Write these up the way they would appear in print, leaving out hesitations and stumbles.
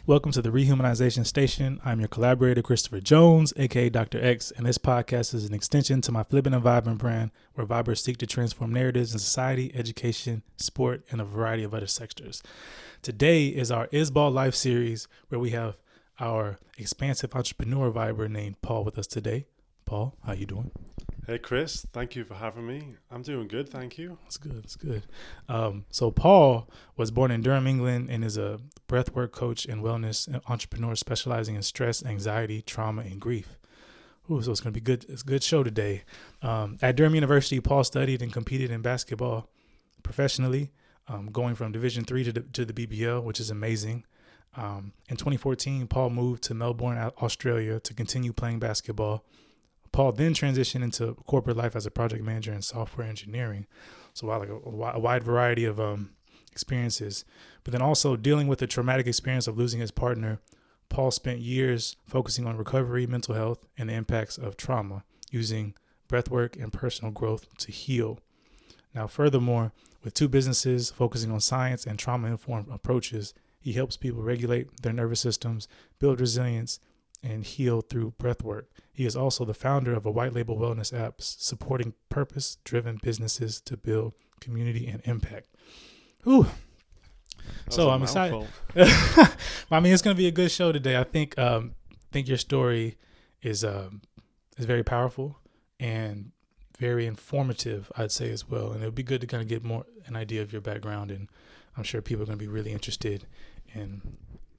Welcome to the Rehumanization Station. I'm your collaborator, Christopher Jones, aka Dr. X, and this podcast is an extension to my Flippin' and Vibrant brand, where vibers seek to transform narratives in society, education, sport, and a variety of other sectors. Today is our Is Ball Life series, where we have our expansive entrepreneur viber named Paul with us today. Paul, how you doing? Hey Chris, thank you for having me. I'm doing good, thank you. That's good. That's good. So Paul was born in Durham, England, and is a breathwork coach and wellness entrepreneur specializing in stress, anxiety, trauma, and grief. Ooh, so it's going to be good. It's a good show today. At Durham University, Paul studied and competed in basketball professionally, going from Division III to the BBL, which is amazing. In 2014, Paul moved to Melbourne, Australia, to continue playing basketball. Paul then transitioned into corporate life as a project manager in software engineering. So a wide variety of experiences. But then also dealing with the traumatic experience of losing his partner, Paul spent years focusing on recovery, mental health, and the impacts of trauma, using breathwork and personal growth to heal. Now, furthermore, with two businesses focusing on science and trauma-informed approaches, he helps people regulate their nervous systems, build resilience, and heal through breathwork. He is also the founder of a white label wellness app supporting purpose-driven businesses to build community and impact. Whew. So I'm excited. I mean, it's going to be a good show today. I think your story is very powerful and very informative, I'd say, as well. And it would be good to kind of get an idea of your background, and I'm sure people are going to be really interested in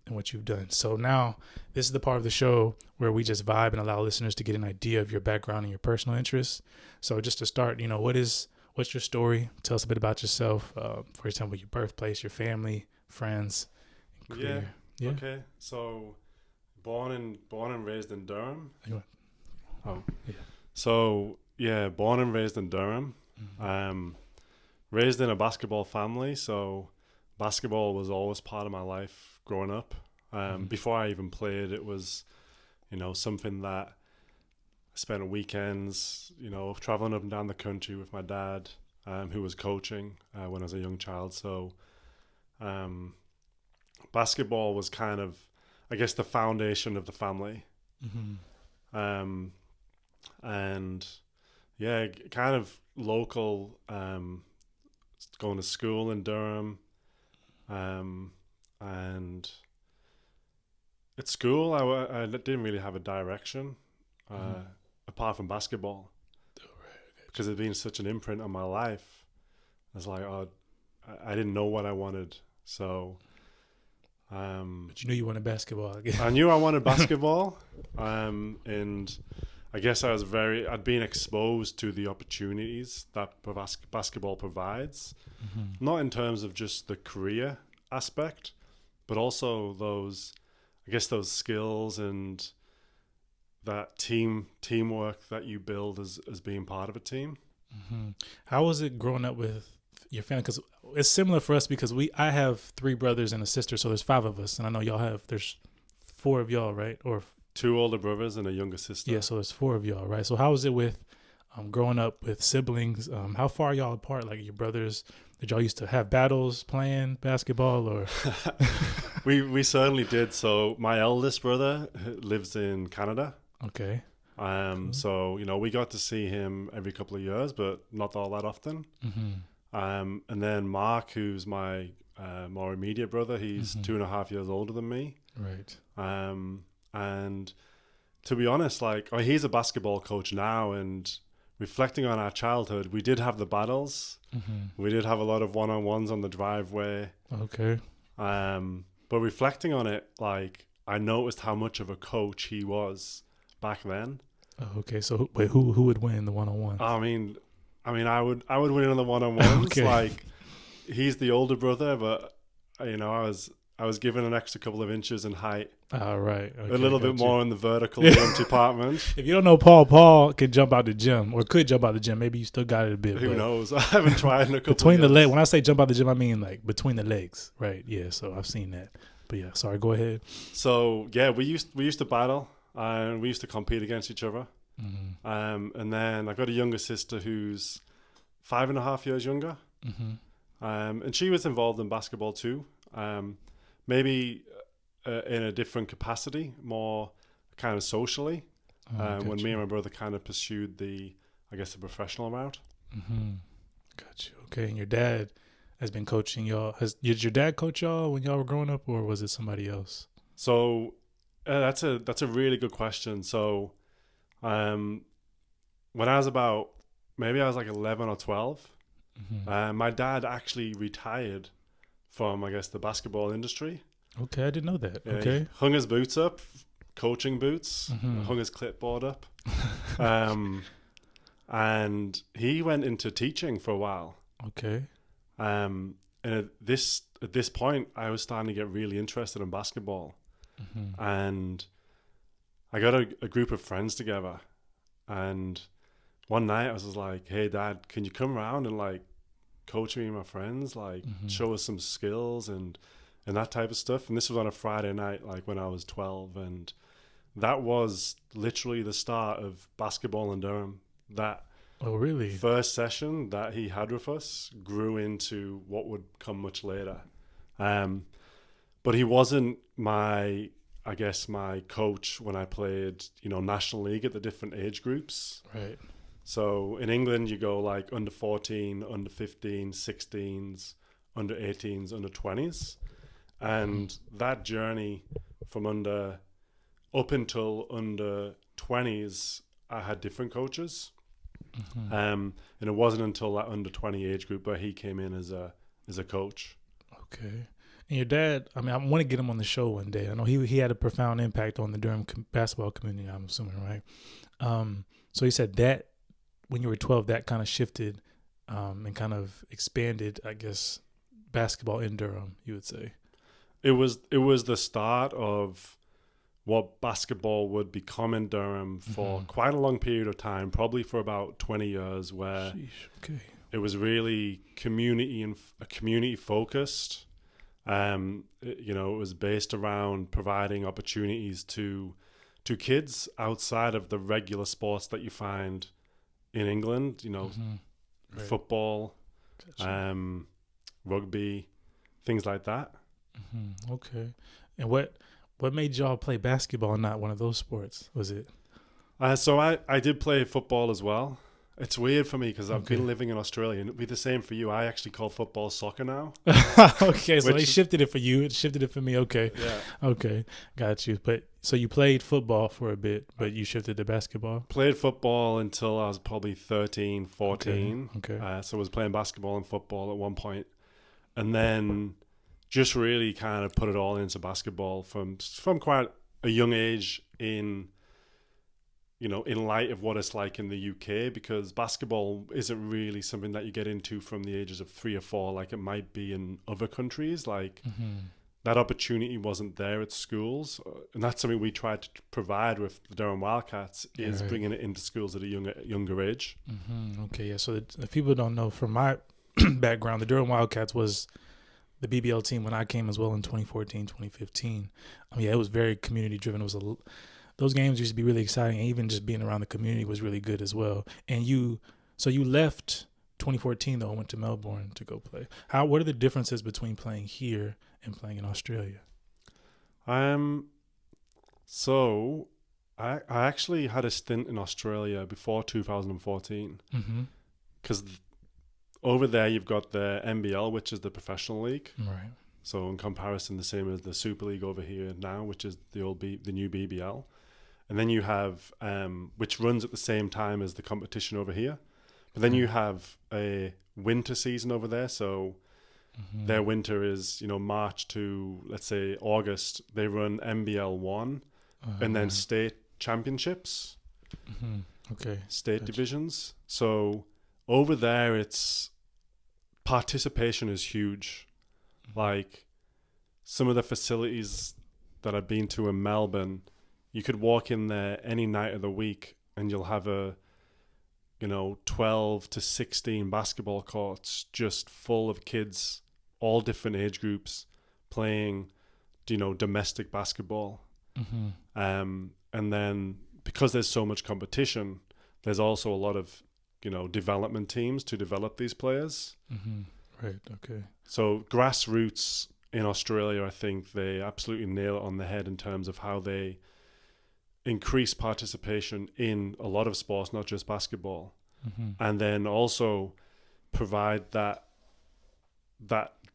what you've done. So now this is the part of the show where we just vibe and allow listeners to get an idea of your background and your personal interests. So just to start, what's your story? Tell us a bit about yourself. For example, your birthplace, your family, friends, and career. Yeah. Okay. So born and raised in Durham. Oh, yeah. So yeah, born and raised in Durham. Mm-hmm. Raised in a basketball family, so basketball was always part of my life growing up. Before I even played, it was, something that I spent weekends, traveling up and down the country with my dad, who was coaching when I was a young child. So basketball was kind of, I guess, the foundation of the family. Mm-hmm. And yeah, kind of local, going to school in Durham. And at school, I didn't really have a direction apart from basketball, because it had been such an imprint on my life. I was like, I didn't know what I wanted. So, but you knew you wanted basketball. I knew I wanted basketball, and I guess I'd been exposed to the opportunities that basketball provides, not in terms of just the career aspect, but also those skills and that teamwork that you build as being part of a team. Mm-hmm. How was it growing up with your family? Because it's similar for us, because I have 3 brothers and a sister, so there's 5 of us, and I know there's 4 of y'all, right? Or 2 older brothers and a younger sister. Yeah, so there's 4 of y'all, right? So how was it with growing up with siblings? How far are y'all apart? Like your brothers, did y'all used to have battles playing basketball, or? We certainly did. So my eldest brother lives in Canada. Okay. Cool. So we got to see him every couple of years, but not all that often. Mm-hmm. And then Mark, who's my more immediate brother, he's 2.5 years older than me. Right. And to be honest, he's a basketball coach now, and reflecting on our childhood, we did have the battles. Mm-hmm. We did have a lot of one-on-ones on the driveway. Okay. But reflecting on it, I noticed how much of a coach he was back then. Oh, okay. So wait, who would win the one-on-one? I mean, I would win in the one-on-ones. Okay. He's the older brother, but I was given an extra couple of inches in height. Right. Okay, a little bit more in the vertical department. If you don't know Paul could jump out the gym, or could jump out the gym. Maybe you still got it a bit. Who knows? I haven't tried in a couple between of the years. leg. When I say jump out the gym, I mean between the legs, right? Yeah. So I've seen that. But yeah, sorry. Go ahead. So yeah, we used to battle, and we used to compete against each other. Mm-hmm. And then I've got a younger sister who's 5.5 years younger. Mm-hmm. And she was involved in basketball too. Maybe in a different capacity, more kind of socially. When me and my brother kind of pursued the professional route. Mm-hmm. Got you. Okay, and your dad has been coaching y'all. Did your dad coach y'all when y'all were growing up, or was it somebody else? So that's a really good question. So when I was about, maybe I was like 11 or 12, my dad actually retired from, I guess, the basketball industry. Okay, I didn't know that. Yeah, Okay. he hung his boots up, coaching boots, hung his clipboard up. And he went into teaching for a while. Okay. And at this point, I was starting to get really interested in basketball. And I got a group of friends together. And one night I was just like, hey, Dad, can you come around and like coach me and my friends? Like show us some skills and that type of stuff. And this was on a Friday night, like when I was 12. And that was literally the start of basketball in Durham. That really? First session that he had with us grew into what would come much later. But he wasn't my coach when I played, National League at the different age groups. Right. So in England, you go like under 14, under 15, 16s, under 18s, under 20s. And that journey from up until under 20s, I had different coaches. And it wasn't until that under 20 age group where he came in as a coach. Okay. And your dad, I want to get him on the show one day. I know he had a profound impact on the Durham basketball community, I'm assuming, right? So he said that when you were 12, that kind of shifted and kind of expanded, I guess, basketball in Durham, you would say. It was the start of what basketball would become in Durham for quite a long period of time, probably for about 20 years, where it was really community focused. It was based around providing opportunities to kids outside of the regular sports that you find in England, Right. football, rugby, things like that. Okay. And what made y'all play basketball and not one of those sports? Was it? So I did play football as well. It's weird for me because I've been living in Australia, and it'd be the same for you. I actually call football soccer now. Okay, so they shifted it for you. It shifted it for me. Okay. Yeah. Okay, got you. But so you played football for a bit, but you shifted to basketball? Played football until I was probably 13, 14. Okay. So I was playing basketball and football at one point. And then just really kind of put it all into basketball from quite a young age in light of what it's like in the UK, because basketball isn't really something that you get into from the ages of 3 or 4 like it might be in other countries. Like that opportunity wasn't there at schools, and that's something we tried to provide with the Durham Wildcats, is bringing it into schools at a younger age. Okay, yeah. So if people don't know, from my background, the Durham Wildcats was the BBL team when I came as well in 2014, 2015. It was very community driven. It was those games used to be really exciting, and even just being around the community was really good as well. And you left 2014 though and went to Melbourne to go play. What are the differences between playing here and playing in Australia? So I actually had a stint in Australia before 2014, because over there you've got the NBL, which is the professional league. Right. So in comparison, the same as the Super League over here now, which is the new BBL. And then you have, which runs at the same time as the competition over here. But then you have a winter season over there. So their winter is, March to, let's say, August. They run NBL 1 and then state championships. Okay. State divisions. So over there, it's participation is huge. Like some of the facilities that I've been to in Melbourne, you could walk in there any night of the week and you'll have 12 to 16 basketball courts just full of kids, all different age groups, playing, domestic basketball. And then because there's so much competition, there's also a lot of, development teams to develop these players. Right. Okay. So grassroots in Australia, I think they absolutely nail it on the head in terms of how they increase participation in a lot of sports, not just basketball, and then also provide that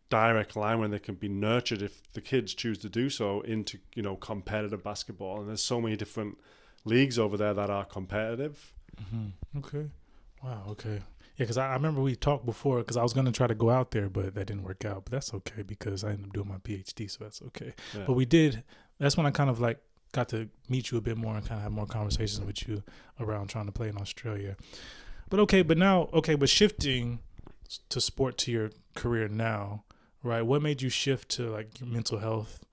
direct line when they can be nurtured if the kids choose to do so into, you know, competitive basketball. And there's so many different leagues over there that are competitive. Okay. Wow. Okay. Yeah, because I remember we talked before, because I was going to try to go out there, but that didn't work out. But that's okay, because I ended up doing my PhD, so that's okay. Yeah. But that's when I kind of like got to meet you a bit more and kind of have more conversations with you around trying to play in Australia. But but shifting to sport to your career now, right? What made you shift to like your mental health?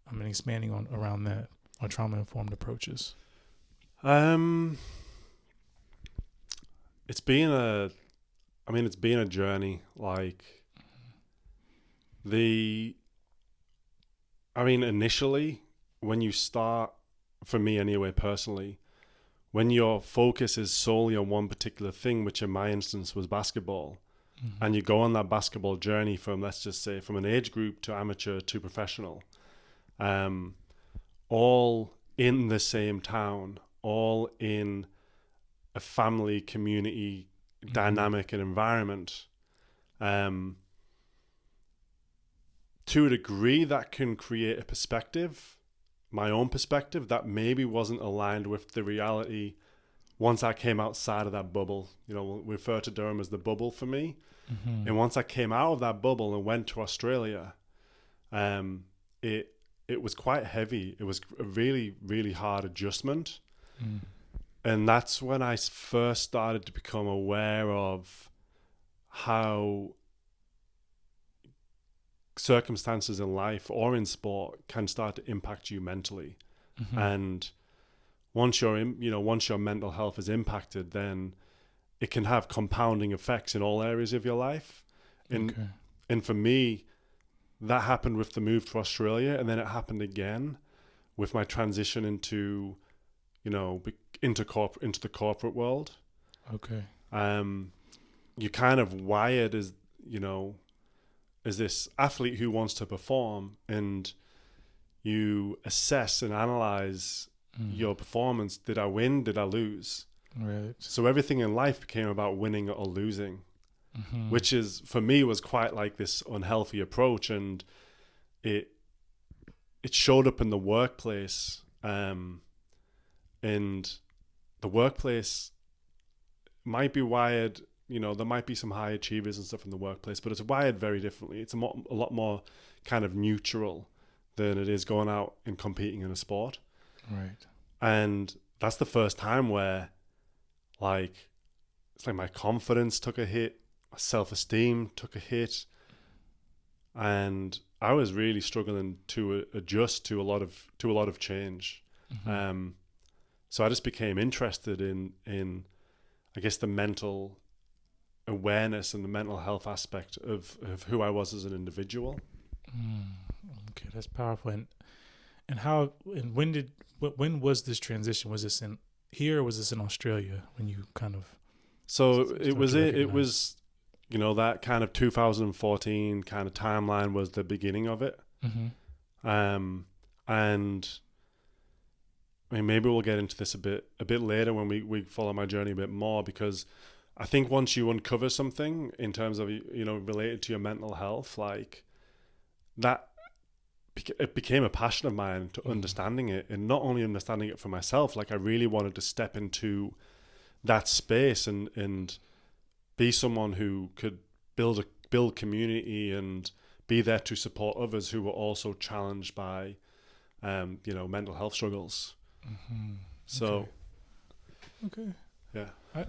I mean, expanding on around that, on trauma-informed approaches. It's been a journey. Like initially, when you start, for me anyway, personally, when your focus is solely on one particular thing, which in my instance was basketball, and you go on that basketball journey from, let's just say, from an age group to amateur to professional, all in the same town, all in a family, community, dynamic and environment, to a degree that can create a perspective, my own perspective, that maybe wasn't aligned with the reality once I came outside of that bubble. You know, we refer to Durham as the bubble for me. And once I came out of that bubble and went to Australia, it was quite heavy. It was a really, really hard adjustment. And that's when I first started to become aware of how circumstances in life or in sport can start to impact you mentally. And once your mental health is impacted, then it can have compounding effects in all areas of your life. And for me, that happened with the move to Australia, and then it happened again with my transition into, you know, into the corporate world. Okay. You're kind of wired as, you know, as this athlete who wants to perform, and you assess and analyze your performance. Did I win? Did I lose? Right. So everything in life became about winning or losing, which is, for me, was quite like this unhealthy approach. And it showed up in the workplace. And the workplace might be wired, you know, there might be some high achievers and stuff in the workplace, but it's wired very differently. It's a lot more kind of neutral than it is going out and competing in a sport. Right. And that's the first time where, like, it's like my confidence took a hit, my self-esteem took a hit, and I was really struggling to adjust to a lot of change. So I just became interested in I guess the mental awareness and the mental health aspect of who I was as an individual. Okay, that's powerful. And when was this transition? Was this in here or was this in Australia when you kind of? So it was, you know, that kind of 2014 kind of timeline was the beginning of it. And I mean, maybe we'll get into this a bit later when we follow my journey a bit more, because I think once you uncover something in terms of, you know, related to your mental health, like that, it became a passion of mine to understanding it, and not only understanding it for myself. Like, I really wanted to step into that space and be someone who could build community and be there to support others who were also challenged by, you know, mental health struggles. So, okay. Yeah. I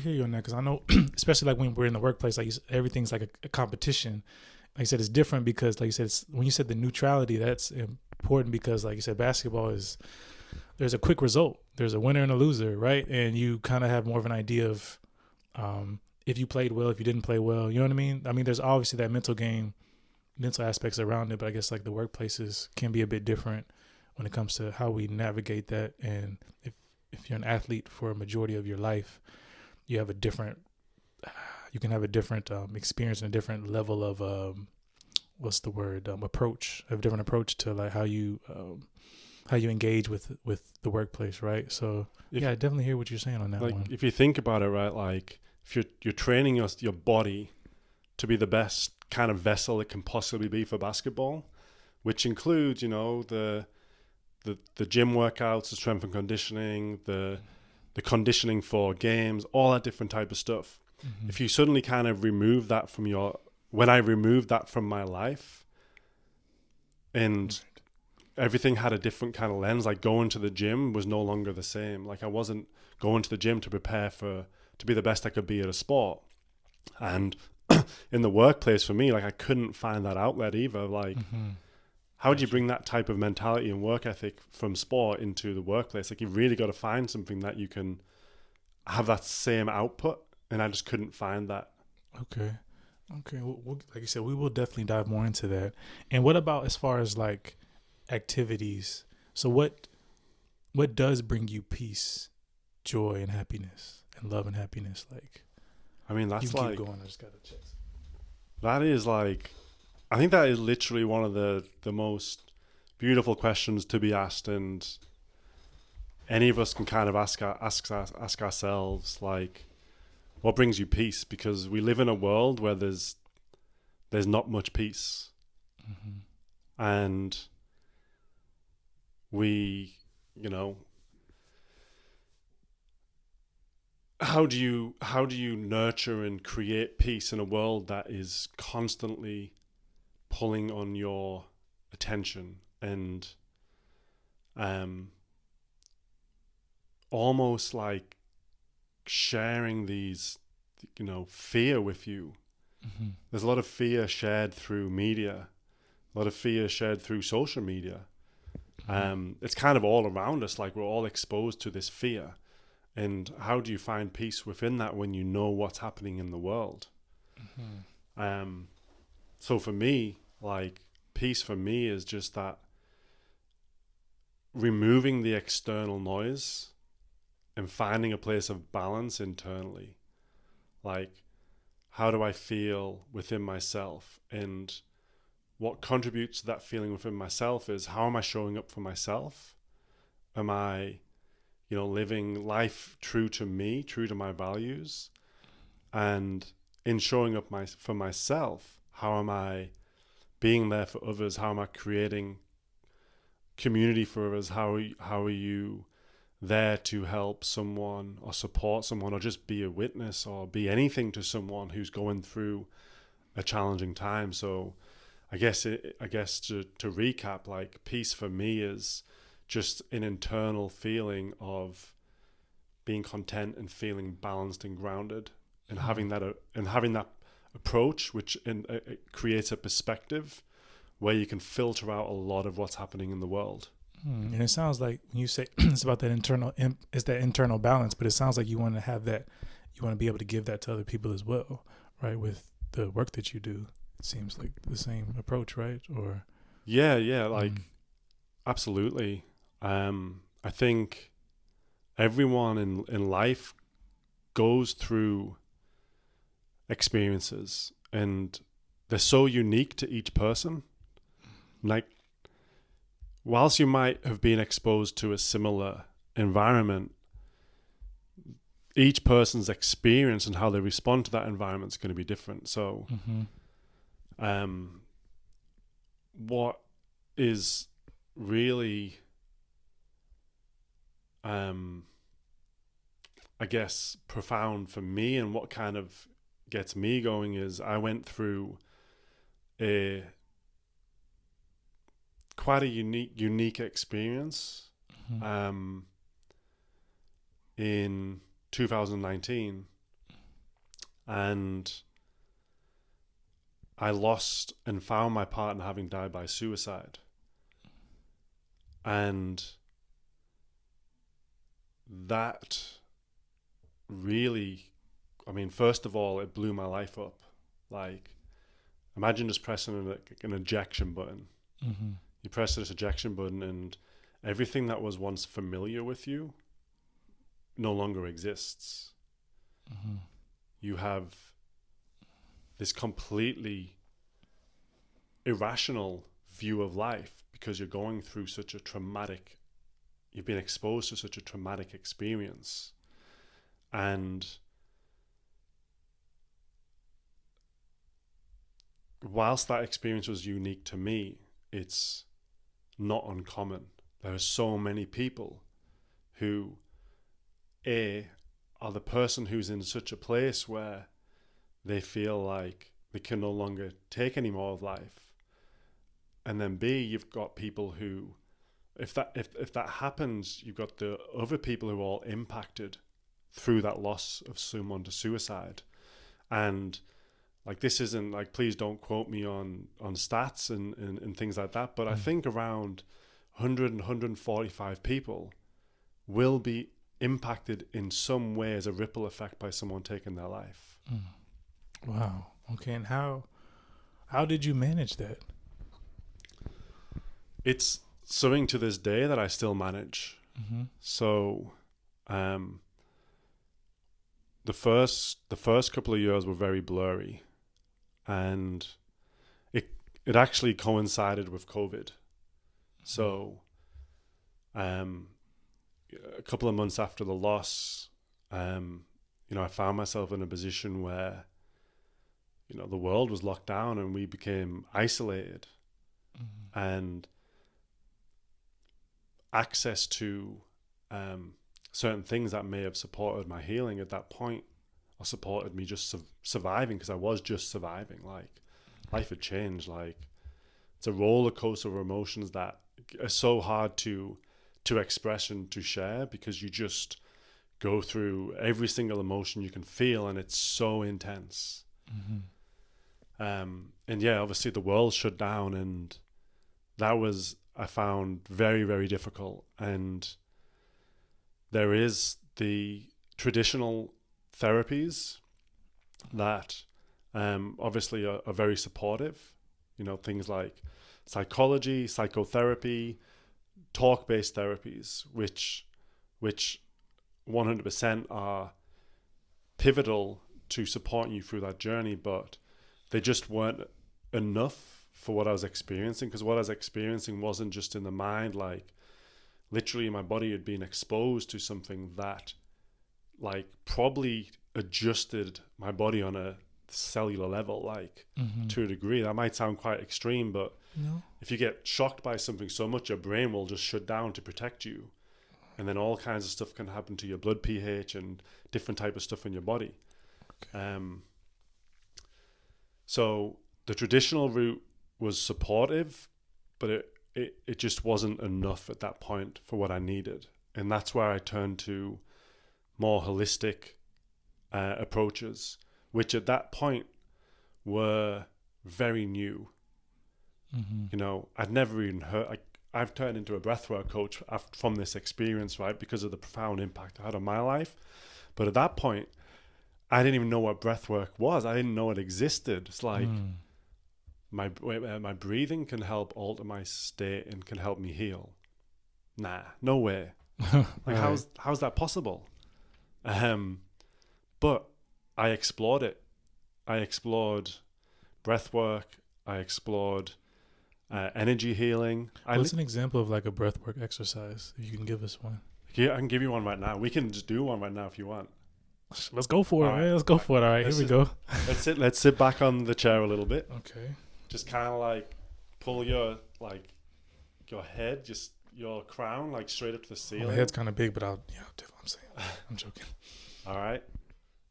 hear you on that, because I know, especially like when we're in the workplace, like everything's like a competition. Like I said, it's different because, like you said, when you said the neutrality, that's important because, like you said, basketball there's a quick result. There's a winner and a loser, right? And you kind of have more of an idea of if you played well, if you didn't play well. You know what I mean? I mean, there's obviously that mental aspects around it, but I guess like the workplaces can be a bit different when it comes to how we navigate that. And if you're an athlete for a majority of your life, you can have a different experience and a different level of what's the word, approach, a different approach to like how you engage with the workplace, right? So I definitely hear what you're saying on that like one. if you think about it, right, like if you're training your body to be the best kind of vessel it can possibly be for basketball, which includes, the gym workouts, the strength and conditioning, the conditioning for games, all that different type of stuff. Mm-hmm. If you suddenly kind of remove that when I removed that from my life, and everything had a different kind of lens, like going to the gym was no longer the same. Like I wasn't going to the gym to prepare to be the best I could be at a sport. And in the workplace for me, like I couldn't find that outlet either. Like, how do you bring that type of mentality and work ethic from sport into the workplace? Like you really got to find something that you can have that same output. And I just couldn't find that. Okay. Well, like you said, we will definitely dive more into that. And what about as far as like activities? So what does bring you peace, joy, and happiness, and love and happiness? Like, I mean, that's you can like, keep going. I just gotta check. that is like, I think that is literally one of the most beautiful questions to be asked, and any of us can kind of ask ourselves, like, what brings you peace? Because we live in a world where there's not much peace, and we, how do you nurture and create peace in a world that is constantly pulling on your attention and almost like sharing these, fear with you? There's a lot of fear shared through media, a lot of fear shared through social media. It's kind of all around us, like we're all exposed to this fear. And how do you find peace within that when you know what's happening in the world? So for me, like, peace for me is just that removing the external noise and finding a place of balance internally. Like, how do I feel within myself? And what contributes to that feeling within myself is, how am I showing up for myself? Am I, living life true to me, true to my values? And in showing up for myself, how am I being there for others? How am I creating community for others? How are you there to help someone or support someone or just be a witness or be anything to someone who's going through a challenging time? So I guess to recap, like, peace for me is just an internal feeling of being content and feeling balanced and grounded, and having that approach, which it creates a perspective where you can filter out a lot of what's happening in the world. And it sounds like when you say it's about that internal balance, but it sounds like you want to have that, you want to be able to give that to other people as well, right? With the work that you do, it seems like the same approach, right? Or like absolutely. I think everyone in life goes through experiences, and they're so unique to each person. Like, whilst you might have been exposed to a similar environment, each person's experience and how they respond to that environment is going to be different. So, what is really, I guess, profound for me, and what kind of gets me going, is I went through quite a unique experience in 2019, and I lost and found my partner having died by suicide. And that really, first of all, it blew my life up. Like, imagine just pressing an ejection button. You press this ejection button, and everything that was once familiar with you no longer exists. You have this completely irrational view of life because you're going through such a traumatic, you've been exposed to such a traumatic experience. And whilst that experience was unique to me, it's not uncommon. There are so many people who are the person who's in such a place where they feel like they can no longer take any more of life. And then B, you've got people who, if that happens, you've got the other people who are all impacted through that loss of someone to suicide. And like, this isn't like, please don't quote me on stats and things like that, but I think around 100 and 145 people will be impacted in some way as a ripple effect by someone taking their life. Wow. Okay. And how did you manage that? It's something to this day that I still manage. So the first couple of years were very blurry, and it actually coincided with COVID. So a couple of months after the loss, I found myself in a position where, the world was locked down and we became isolated. And access to certain things that may have supported my healing at that point, or supported me just surviving, because I was just surviving. Like, life had changed. Like, it's a roller coaster of emotions that are so hard to express and to share, because you just go through every single emotion you can feel, and it's so intense. And yeah, obviously the world shut down, and that was, I found, very, very difficult. And there is the traditional therapies that obviously are very supportive, things like psychology, psychotherapy, talk-based therapies, which 100% are pivotal to supporting you through that journey, but they just weren't enough for what I was experiencing, because what I was experiencing wasn't just in the mind. Like, literally my body had been exposed to something that, like, probably adjusted my body on a cellular level, like, to a degree. That might sound quite extreme, but if you get shocked by something so much, your brain will just shut down to protect you. And then all kinds of stuff can happen to your blood pH and different type of stuff in your body. Okay. So the traditional route was supportive, but it just wasn't enough at that point for what I needed. And that's where I turned to more holistic approaches, which at that point were very new. I'd never even heard, I've turned into a breathwork coach from this experience, right? Because of the profound impact it had on my life. But at that point, I didn't even know what breathwork was. I didn't know it existed. It's like my breathing can help alter my state and can help me heal. Nah, no way. Like, how's that possible? But I explored it. I explored breathwork. I explored energy healing. What's an example of like a breathwork exercise? If you can give us one. Yeah, I can give you one right now. We can just do one right now if you want. Let's go for it, man. Let's go for it. All right, here we go. Let's sit back on the chair a little bit. Okay. Just kind of like pull your head, just your crown, like straight up to the ceiling. My head's kind of big, but I'm saying, I'm joking. All right.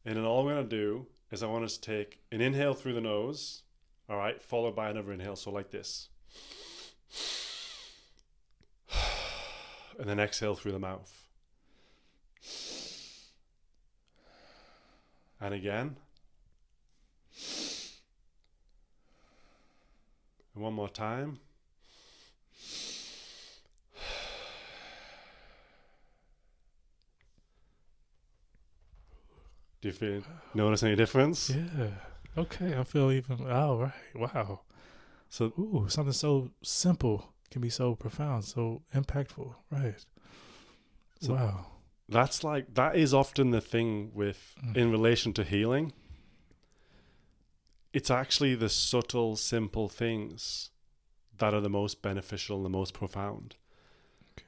And then all we're going to do is I want us to take an inhale through the nose, all right, followed by another inhale. So like this. And then exhale through the mouth. And again. And one more time. Do you notice any difference? Yeah. Okay. I feel even. Oh, right. Wow. So, something so simple can be so profound, so impactful. Right. So wow. That is often the thing with, in relation to healing. it's actually the subtle, simple things that are the most beneficial and the most profound. Okay.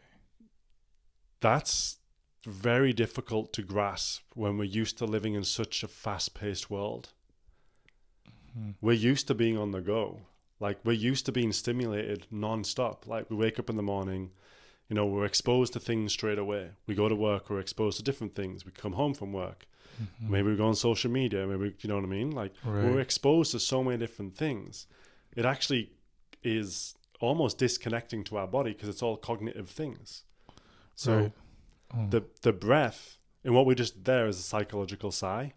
That's very difficult to grasp when we're used to living in such a fast-paced world. Mm-hmm. We're used to being on the go. Like, we're used to being stimulated non-stop. Like, we wake up in the morning, you know, we're exposed to things straight away. We go to work, we're exposed to different things. We come home from work. Mm-hmm. Maybe we go on social media. Maybe, you know what I mean? Like, Right. we're exposed to so many different things. It actually is almost disconnecting to our body because it's all cognitive things. So Right. Oh. the breath, and what we just did there is a psychological sigh.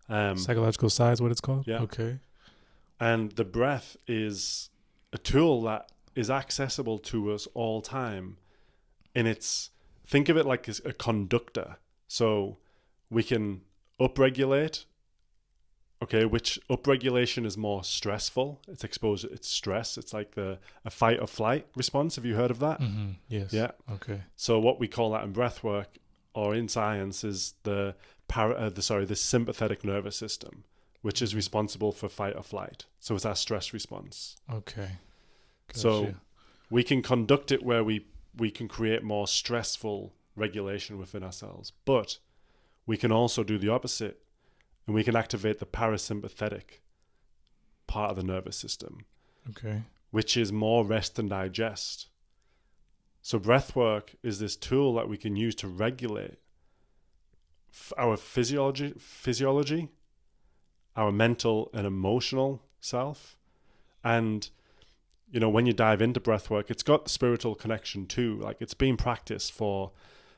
Psychological sigh is what it's called? Yeah. Okay. And the breath is a tool that is accessible to us all time. And think of it like a conductor. So we can upregulate, okay, which upregulation is more stressful. It's exposure, it's stress. It's like a fight or flight response. Have you heard of that? Mm-hmm. Yes. Yeah. Okay. So what we call that in breath work or in science is the sympathetic nervous system, which is responsible for fight or flight. So it's our stress response. Okay. Gotcha. So we can conduct it where we can create more stressful regulation within ourselves, but we can also do the opposite, and we can activate the parasympathetic part of the nervous system, Okay. which is more rest and digest. So breath work is this tool that we can use to regulate our physiology, our mental and emotional self. And, you know, when you dive into breath work, it's got the spiritual connection too. Like, it's been practiced for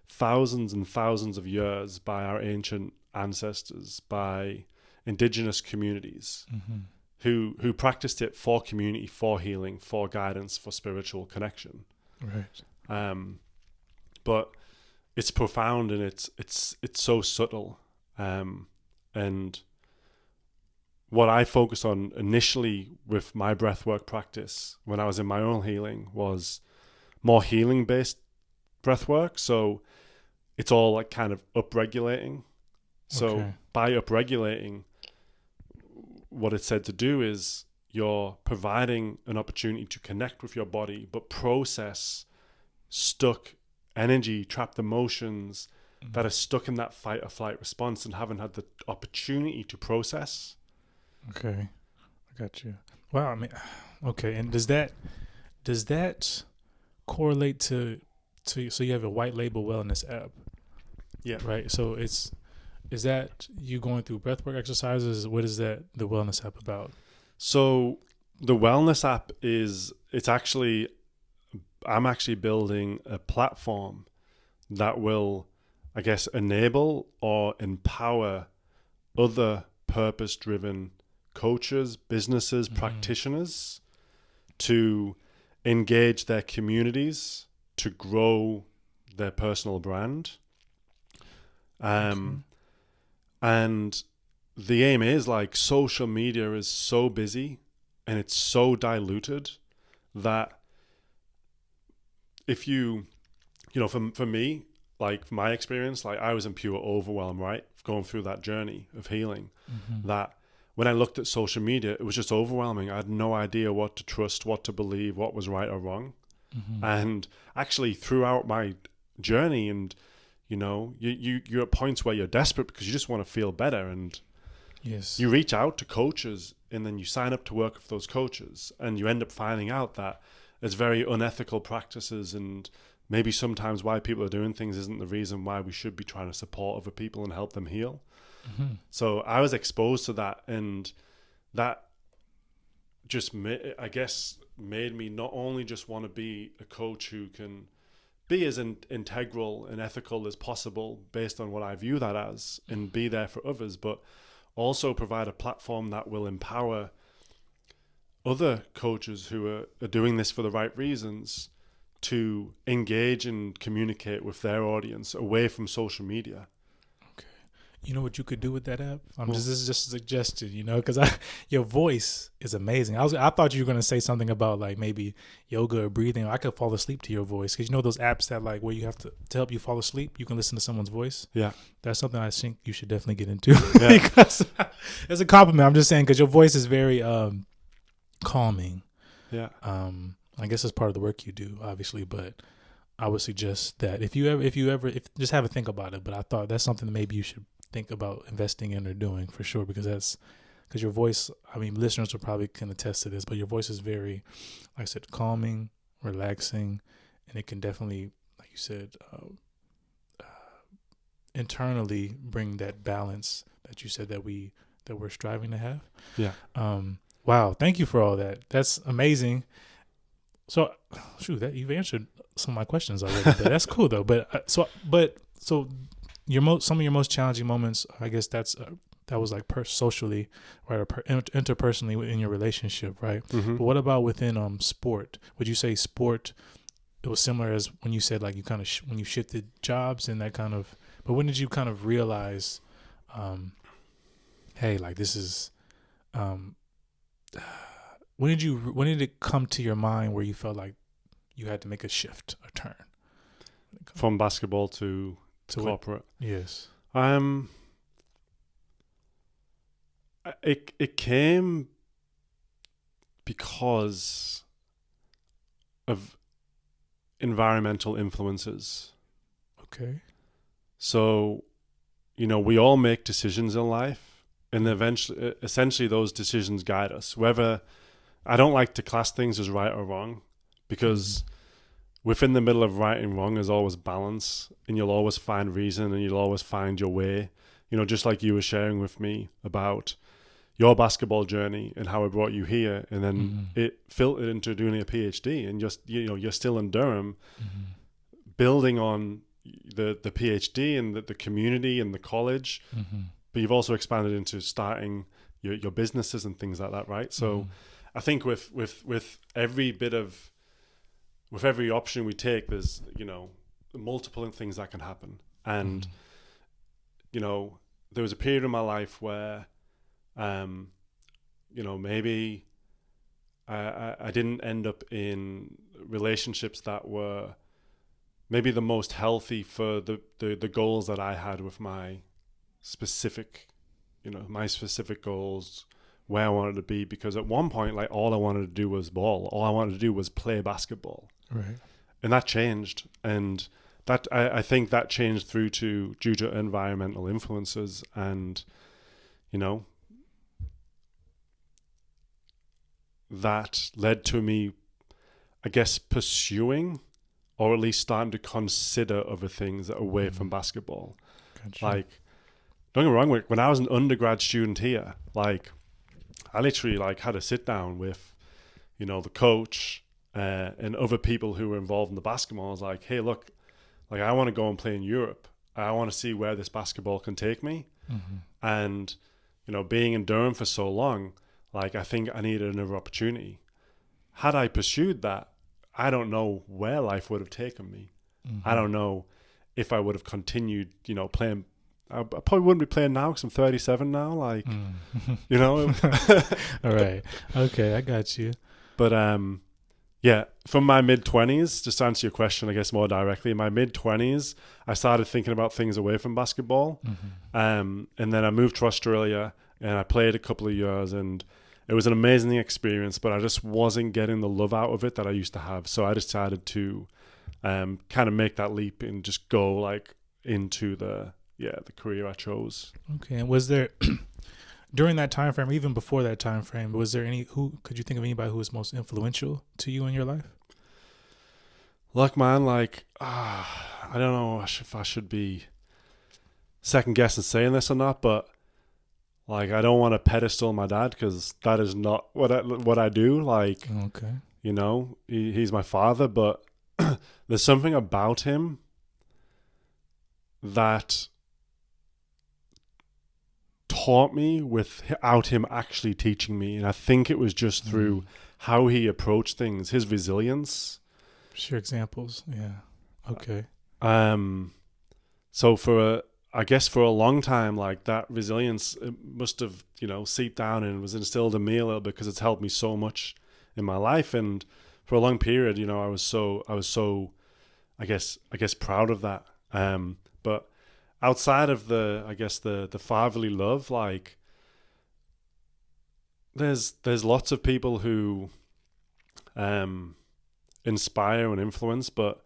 thousands and thousands of years by our ancient ancestors, by indigenous communities Mm-hmm. who practiced it for community, for healing, for guidance, for spiritual connection. Right. But it's profound, and it's so subtle. And what I focused on initially with my breathwork practice when I was in my own healing was more healing based breathwork. So it's all like kind of upregulating. So Okay. by upregulating, what it's said to do is you're providing an opportunity to connect with your body, but process stuck energy, trapped emotions that are stuck in that fight or flight response and haven't had the opportunity to process. Okay. I got you. Wow. I mean, okay. And does that correlate to so you have a white label wellness app? Yeah. Right. So is that you going through breathwork exercises? What is that, the wellness app, about? So the wellness app I'm actually building a platform that will, I guess, enable or empower other purpose-driven coaches, businesses, practitioners to engage their communities to grow their personal brand. And the aim is, like, social media is so busy and it's so diluted that if you know, for me, like, my experience, like, I was in pure overwhelm, right? Going through that journey of healing, that when I looked at social media, it was just overwhelming. I had no idea what to trust, what to believe, what was right or wrong. And actually throughout my journey, and, you know, you're at points where you're desperate because you just want to feel better. And Yes. you reach out to coaches, and then you sign up to work with those coaches, and you end up finding out that there's very unethical practices, and maybe sometimes why people are doing things isn't the reason why we should be trying to support other people and help them heal. So I was exposed to that, and that just, I guess, made me not only just want to be a coach who can be as integral and ethical as possible based on what I view that as, and be there for others, but also provide a platform that will empower other coaches who are doing this for the right reasons to engage and communicate with their audience away from social media. You know what you could do with that app? Well, This is just a suggestion, you know, because your voice is amazing. I thought you were gonna say something about like maybe yoga or breathing. I could fall asleep to your voice because you know those apps that like where you have to help you fall asleep. You can listen to someone's voice. yeah, That's something I think you should definitely get into. yeah, Because it's a compliment. I'm just saying because your voice is very calming. yeah. I guess it's part of the work you do, obviously, but I would suggest that if just have a think about it. But I thought that's something that maybe you should think about investing in or doing for sure, because your voice, I mean, listeners will probably can attest to this, but your voice is very, like I said, calming, relaxing, and it can definitely, like you said, internally bring that balance that you said that we're striving to have. Yeah. Wow. Thank you for all that. That's amazing. So, shoot, that you've answered some of my questions already, but that's cool though. But so some of your most challenging moments, I guess that was like socially, right, or interpersonally in your relationship, right? Mm-hmm. But what about within sport? Would you say sport? It was similar as when you said like you kind of when you shifted jobs and that kind of. But when did you kind of realize, hey, like this is, when did it come to your mind where you felt like you had to make a shift, a turn From basketball to corporate? Yes. It came because of environmental influences. Okay. So, we all make decisions in life, and essentially those decisions guide us. Whether I don't like to class things as right or wrong, because within the middle of right and wrong is always balance, and you'll always find reason, and you'll always find your way. Just like you were sharing with me about your basketball journey and how it brought you here, and then it filtered into doing a PhD, and you're still in Durham, building on the PhD and the community and the college, but you've also expanded into starting your businesses and things like that, right? So I think with every option we take, there's multiple things that can happen, and there was a period in my life where maybe I didn't end up in relationships that were maybe the most healthy for the goals that I had with my specific goals, where I wanted to be. Because at one point, like, all I wanted to do was ball. All I wanted to do was play basketball. Right. And that changed. And that I think that changed due to environmental influences. And, that led to me, I guess, pursuing, or at least starting to consider other things away from basketball. Gotcha. Like, don't get me wrong, when I was an undergrad student here, like, I literally had a sit down with, the coach and other people who were involved in the basketball. I was like, hey, look, like, I want to go and play in Europe. I want to see where this basketball can take me. And, being in Durham for so long, like, I think I needed another opportunity. Had I pursued that, I don't know where life would have taken me. I don't know if I would have continued, playing. I probably wouldn't be playing now because I'm 37 now. Like, All right. Okay, I got you. But yeah, from my mid-20s, just to answer your question, I guess more directly, in my mid-20s, I started thinking about things away from basketball. And then I moved to Australia and I played a couple of years, and it was an amazing experience, but I just wasn't getting the love out of it that I used to have. So I decided to kind of make that leap and just go into the career I chose. Okay. And was there during that time frame, even before that time frame, was there could you think of anybody who was most influential to you in your life? Look, man, I don't know if I should be second guessing saying this or not, but I don't want to pedestal my dad, because that is not what I do. Okay. He's my father, but there's something about him that taught me without him actually teaching me. And I think it was just through how he approached things, his resilience. Share examples. Yeah. Okay. So I guess for a long time, like that resilience, it must have, seeped down and was instilled in me a little bit because it's helped me so much in my life. And for a long period, I was so, I guess proud of that. But outside of the fatherly love, like there's lots of people who inspire and influence, but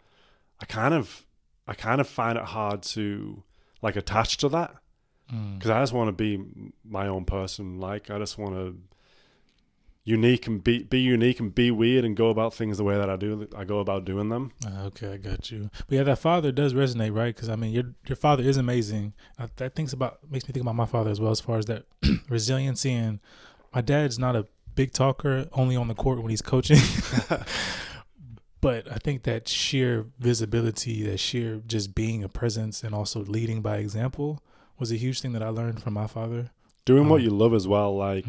I kind of find it hard to like attach to that because I just want to be my own person. Like I just want to unique and be unique and be weird and go about things the way that I go about doing them. Okay, I got you. But yeah, that father does resonate, right? Because I mean, your father is amazing. That makes me think about my father as well, as far as that resiliency. And my dad's not a big talker, only on the court when he's coaching. But I think that sheer visibility, that sheer just being a presence and also leading by example was a huge thing that I learned from my father. Doing what you love as well. Like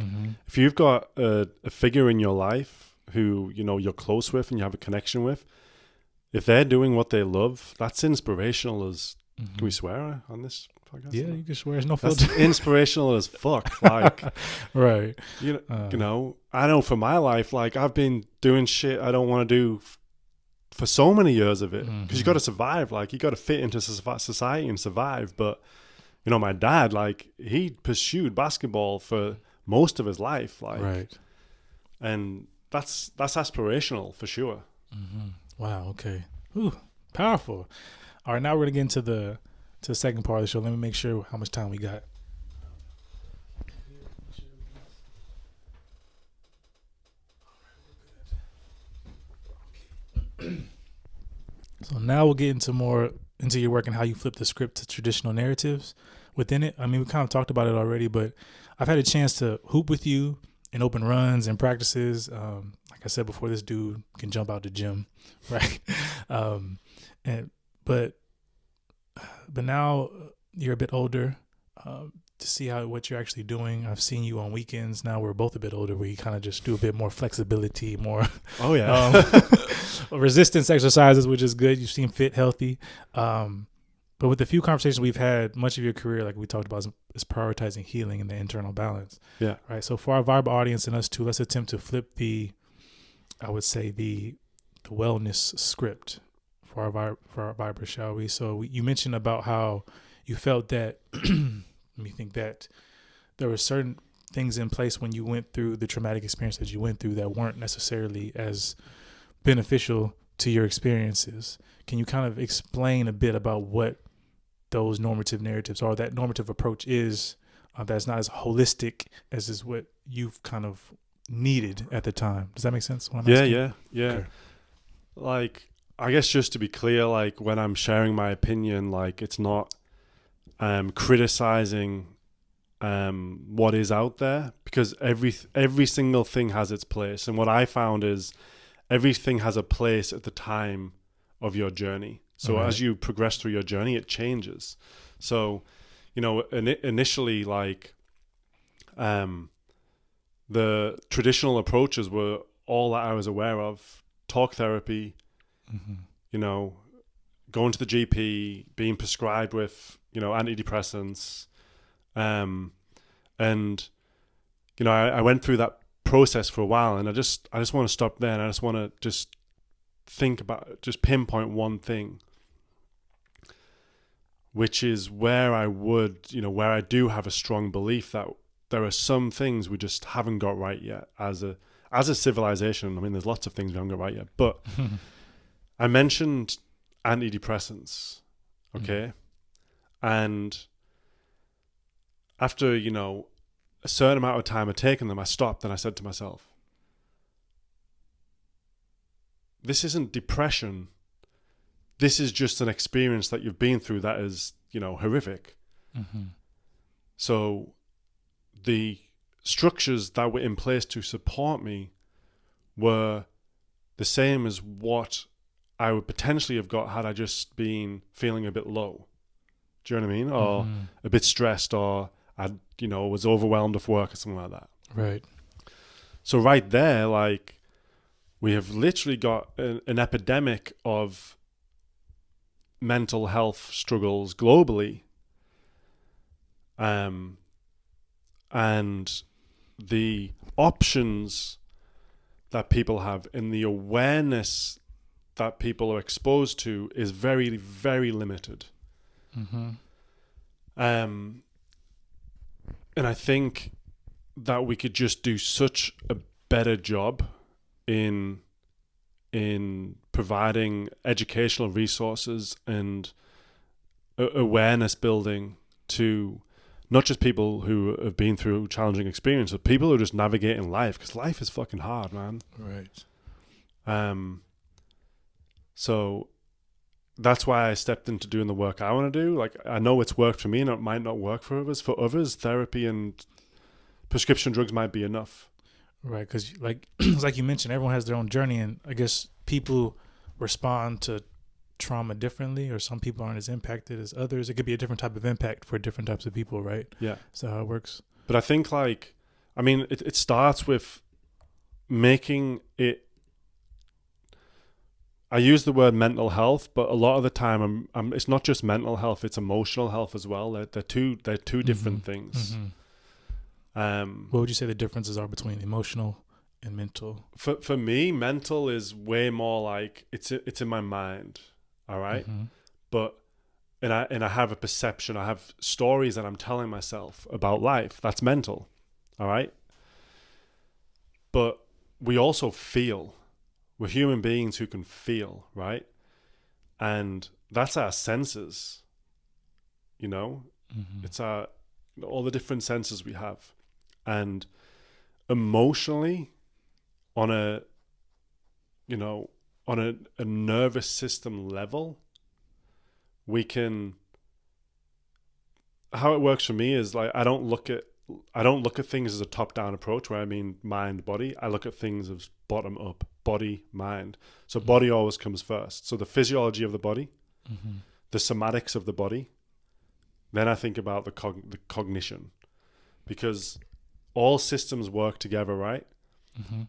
if you've got a figure in your life who, you're close with and you have a connection with, if they're doing what they love, that's inspirational as, can we swear on this podcast? Yeah, you can swear. There's no filter. That's inspirational as fuck. Like, right. I know for my life, like I've been doing shit I don't want to do for so many years of it because you got to survive. Like you got to fit into society and survive. But my dad, like he pursued basketball for most of his life, like, right, and that's aspirational for sure. Wow. Okay. Ooh, powerful. All right, now we're gonna get into the second part of the show. Let me make sure how much time we got. So now we'll get into your work and how you flip the script to traditional narratives within it. I mean, we kind of talked about it already, but I've had a chance to hoop with you in open runs and practices. Like I said before, this dude can jump out the gym, right? But now you're a bit older. To see what you're actually doing. I've seen you on weekends. Now we're both a bit older, where you kind of just do a bit more flexibility, more resistance exercises, which is good. You seem fit, healthy. But with the few conversations we've had, much of your career, like we talked about, is prioritizing healing and the internal balance. Yeah. Right. So for our Viber audience and us too, let's attempt to flip the wellness script for our Viber, shall we? So you mentioned about how you felt that. Let me think that there were certain things in place when you went through the traumatic experience that you went through that weren't necessarily as beneficial to your experiences. Can you kind of explain a bit about what those normative narratives are, that normative approach is, that's not as holistic as is what you've kind of needed at the time? Does that make sense? Yeah. Okay. Like, I guess just to be clear, like when I'm sharing my opinion, like it's not criticizing what is out there, because every single thing has its place. And what I found is everything has a place at the time of your journey. So as you progress through your journey, it changes. So, initially, like the traditional approaches were all that I was aware of: talk therapy, going to the GP, being prescribed with antidepressants, and I went through that process for a while, and I just want to stop there, and I just want to just pinpoint one thing, which is where I do have a strong belief that there are some things we just haven't got right yet as a civilization. I mean, there's lots of things we haven't got right yet, but I mentioned antidepressants, okay? And after, a certain amount of time of taking them, I stopped and I said to myself, this isn't depression. This is just an experience that you've been through that is, horrific. So the structures that were in place to support me were the same as what I would potentially have got had I just been feeling a bit low. Do you know what I mean? Or a bit stressed, or I, was overwhelmed with work or something like that. Right. So right there, like, we have literally got an epidemic of mental health struggles globally. And the options that people have and the awareness that people are exposed to is very, very limited. Mm-hmm. And I think that we could just do such a better job in providing educational resources and awareness building to not just people who have been through challenging experience, but people who are just navigating life, because life is fucking hard, man. Right. So that's why I stepped into doing the work I want to do. Like, I know it's worked for me and it might not work for others. For others, therapy and prescription drugs might be enough. Right, because like you mentioned, everyone has their own journey, and I guess people respond to trauma differently, or some people aren't as impacted as others. It could be a different type of impact for different types of people, right? Yeah. So how it works. But I think, like, I mean, it starts with making it. I use the word mental health, but a lot of the time, it's not just mental health; it's emotional health as well. They're two different things. Mm-hmm. What would you say the differences are between emotional and mental? For me, mental is way more like it's in my mind, all right? Mm-hmm. But and I have a perception, I have stories that I'm telling myself about life. That's mental, all right? But we also feel. We're human beings who can feel, right? And that's our senses, you know? Mm-hmm. It's all the different senses we have. And emotionally, on a nervous system level, we can. How it works for me is like I don't look at things as a top-down approach where I mean mind, body. I look at things as bottom up, body, mind. So body always comes first. So the physiology of the body, mm-hmm. the somatics of the body. Then I think about the cognition, because all systems work together, right? Mm-hmm.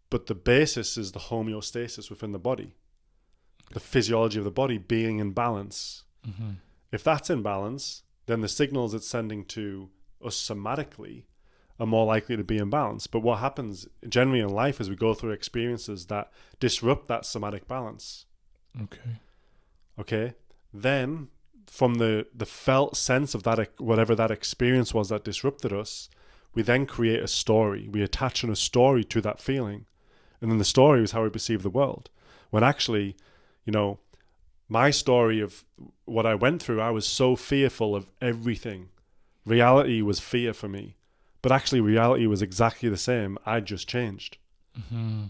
But the basis is the homeostasis within the body, the physiology of the body being in balance. Mm-hmm. If that's in balance, then the signals it's sending to us somatically are more likely to be in balance. But what happens generally in life is we go through experiences that disrupt that somatic balance. Okay. Then from the felt sense of that, whatever that experience was that disrupted us, we then create a story. We attach a story to that feeling. And then the story is how we perceive the world. When actually, you know, my story of what I went through, I was so fearful of everything. Reality was fear for me. But actually reality was exactly the same. I just changed. Mm-hmm.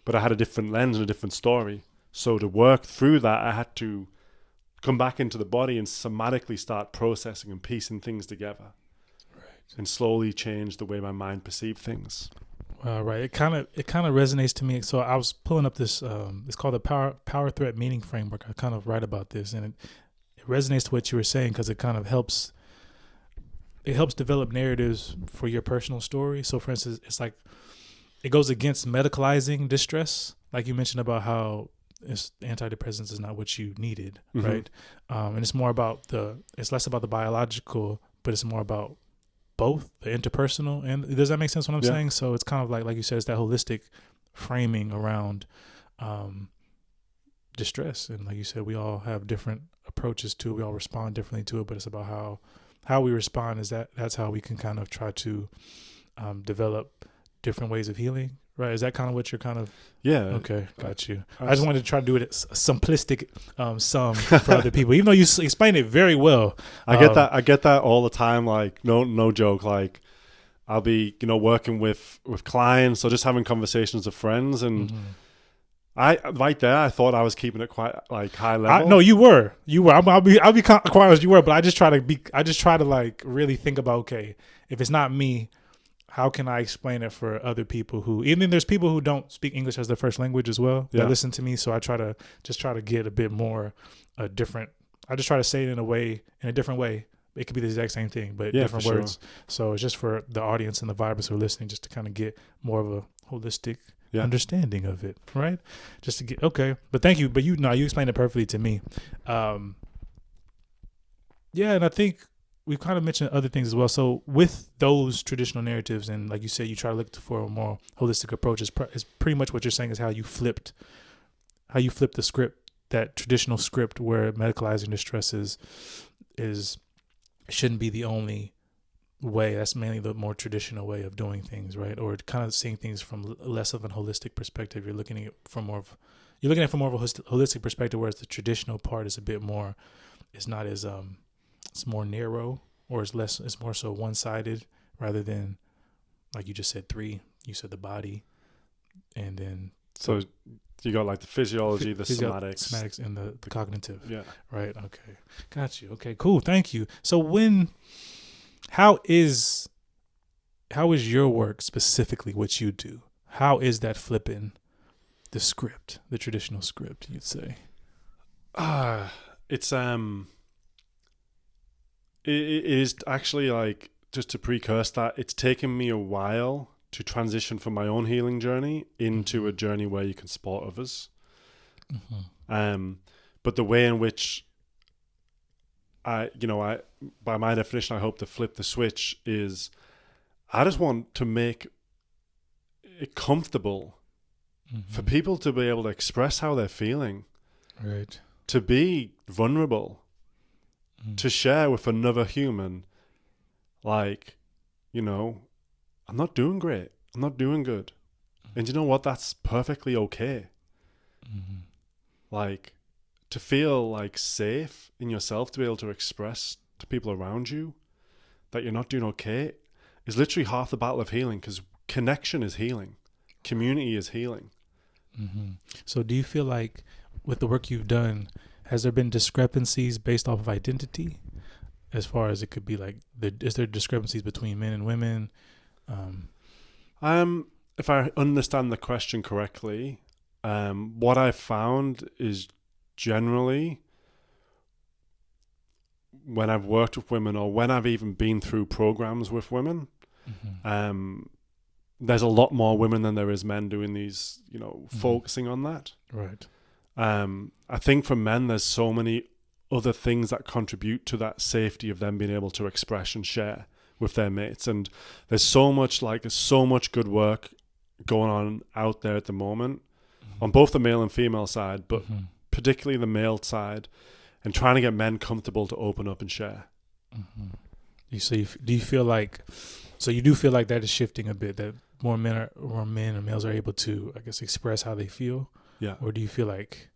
But I had a different lens and a different story. So to work through that, I had to come back into the body and somatically start processing and piecing things together. And slowly change the way my mind perceived things. Right. It kind of resonates to me. So I was pulling up this. It's called the power threat meaning framework. I kind of write about this, and it resonates to what you were saying because it kind of helps. It helps develop narratives for your personal story. So, for instance, it's like it goes against medicalizing distress, like you mentioned about how antidepressants is not what you needed, mm-hmm. right? And it's more about it's less about the biological, but it's more about both the interpersonal. And does that make sense what I'm saying? So it's kind of like you said, it's that holistic framing around distress. And like you said, we all have different approaches to it. We all respond differently to it, but it's about how we respond. That's how we can kind of try to develop different ways of healing, right? Is that kind of what you're kind of? Yeah. Okay, got you. I just wanted to try to do it as simplistic for other people, even though you explained it very well. I get that all the time. Like no joke. Like I'll be working with clients or just having conversations with friends, and I thought I was keeping it quite like high level. No, you were. I'll be quiet as you were, but I just try to like really think about, okay, if it's not me, how can I explain it for other people who, even there's people who don't speak English as their first language as well, that listen to me. So I try to get a bit more different. I just try to say it in a different way. It could be the exact same thing, but different words. Sure. So it's just for the audience and the vibers who are listening, just to kind of get more of a holistic understanding of it, right? Just to get, okay. But thank you. But you explained it perfectly to me. And I think we've kind of mentioned other things as well. So with those traditional narratives, and like you said, you try to look for a more holistic approach. Is pretty much what you're saying is how you flipped the script, that traditional script where medicalizing distress is shouldn't be the only way. That's mainly the more traditional way of doing things, right? Or kind of seeing things from less of an holistic perspective. You're looking at it from more of a holistic perspective, whereas the traditional part is a bit more. It's not as it's more narrow, or it's more so one-sided, rather than, like you just said, three. You said the body, and then so you got like the physiology, the somatics, and the cognitive. Yeah. Right. Okay. Got you. Okay. Cool. Thank you. So how is your work specifically what you do? How is that flipping the script, the traditional script, you'd say? It's it is actually, like, just to precursor that, it's taken me a while to transition from my own healing journey into a journey where you can support others. But the way in which I, by my definition, I hope to flip the switch is I just want to make it comfortable for people to be able to express how they're feeling, right? To be vulnerable, to share with another human, like, I'm not doing great, I'm not doing good, and you know what? That's perfectly okay. Like, to feel like safe in yourself, to be able to express to people around you that you're not doing okay, is literally half the battle of healing, because connection is healing, community is healing. So do you feel like with the work you've done, has there been discrepancies based off of identity, as far as it could be like, is there discrepancies between men and women? If I understand the question correctly, what I've found is generally when I've worked with women, or when I've even been through programs with women, there's a lot more women than there is men doing these, focusing on that. Right. I think for men, there's so many other things that contribute to that safety of them being able to express and share with their mates. And there's so much good work going on out there at the moment on both the male and female side, but particularly the male side, and trying to get men comfortable to open up and share. Do you feel like, so you do feel like that is shifting a bit, that more men or males are able to, I guess, express how they feel? Yeah. Or do you feel like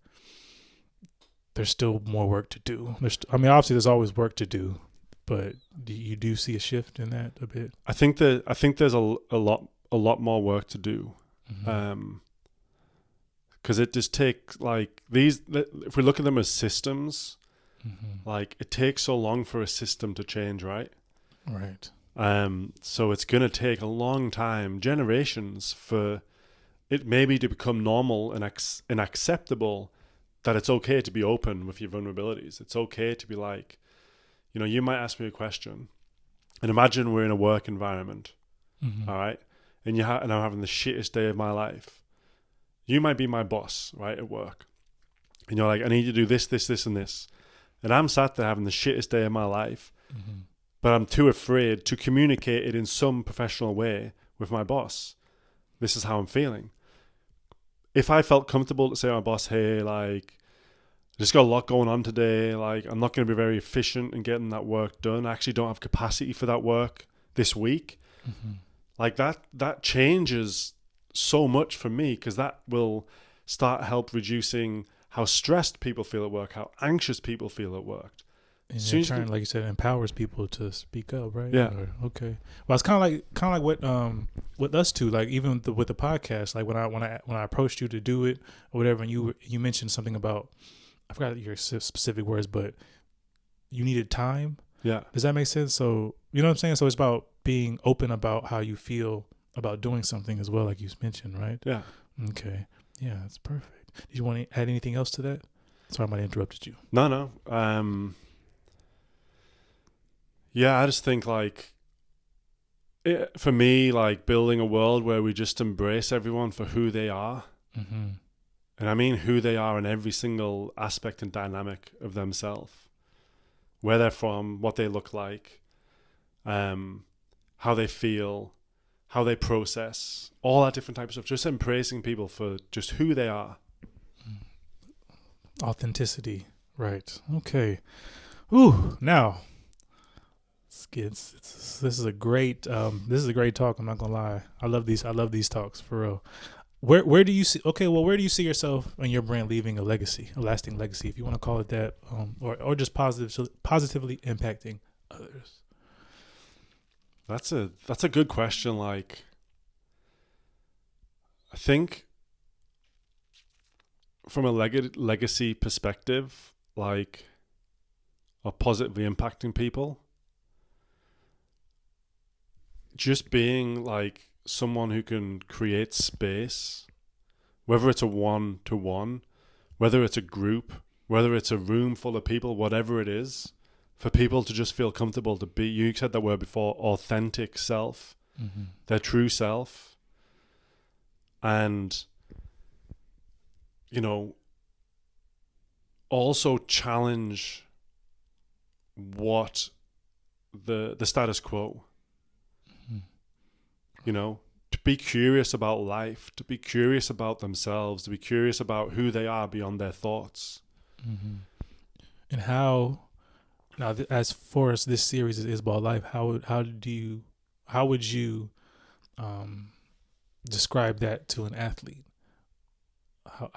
there's still more work to do? Obviously there's always work to do, but do you see a shift in that a bit? I think there's a lot more work to do. Because it just takes, like, if we look at them as systems, like, it takes so long for a system to change, right? Right. So it's going to take a long time, generations, for it maybe to become normal and acceptable that it's okay to be open with your vulnerabilities. It's okay to be like, you might ask me a question, and imagine we're in a work environment, all right? And I'm having the shittest day of my life. You might be my boss, right, at work. And you're like, I need you to do this, this, this, and this. And I'm sat there having the shittest day of my life, but I'm too afraid to communicate it in some professional way with my boss. This is how I'm feeling. If I felt comfortable to say to my boss, hey, like, I just got a lot going on today, like, I'm not going to be very efficient in getting that work done. I actually don't have capacity for that work this week. Like, that changes so much for me, because that will start help reducing how stressed people feel at work, how anxious people feel at work. And in turn, like you said, empowers people to speak up, right? Yeah. Okay. Well, it's kind of like what with us too. Like, even with the podcast, like when I approached you to do it or whatever, and you mentioned something about, I forgot your specific words, but you needed time. Yeah. Does that make sense? So, you know what I'm saying? So it's about being open about how you feel about doing something as well, like you mentioned, right? Yeah. Okay. Yeah, that's perfect. Did you want to add anything else to that? Sorry, I might have interrupted you. No. Yeah, I just think, like, for me, like, building a world where we just embrace everyone for who they are. And I mean who they are in every single aspect and dynamic of themselves. Where they're from, what they look like, how they feel, how they process, all that different types of stuff. Just embracing people for just who they are. Authenticity. Right. Okay. Ooh, now this is a great talk. I'm not gonna lie. I love these talks for real. Where do you see? Okay, well, where do you see yourself and your brand leaving a legacy, a lasting legacy, if you want to call it that, or just positively impacting others? That's a good question. Like, I think from a legacy perspective, like, or positively impacting people, just being like someone who can create space, whether it's a one-to-one, whether it's a group, whether it's a room full of people, whatever it is, for people to just feel comfortable to be, you said that word before, authentic self, their true self. And, you know, also challenge what the status quo. You know, to be curious about life, to be curious about themselves, to be curious about who they are beyond their thoughts. And how, now as far as this series is about life, how would you describe that to an athlete?